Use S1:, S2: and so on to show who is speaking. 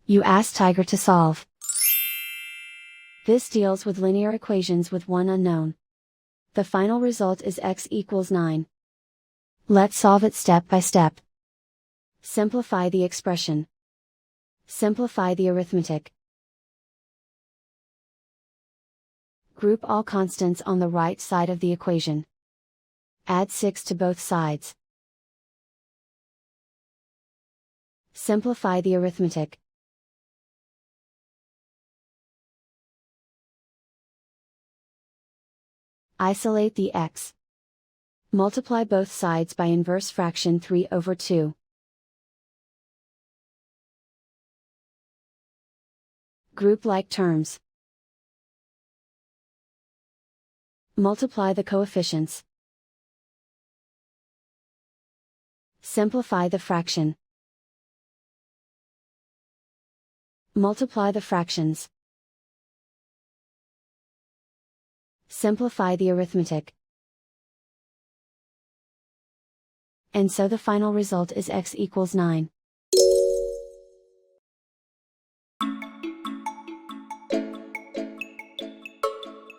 S1: You ask Tiger to solve. This deals with linear equations with one unknown. The final result is x equals 9. Let's solve it step by step. Simplify the expression. Simplify the arithmetic. Group all constants on the right side of the equation. Add 6 to both sides. Simplify the arithmetic. Isolate the x. Multiply both sides by inverse fraction 3/2. Group like terms. Multiply the coefficients. Simplify the fraction. Multiply the fractions. Simplify the arithmetic. And so the final result is x equals 9.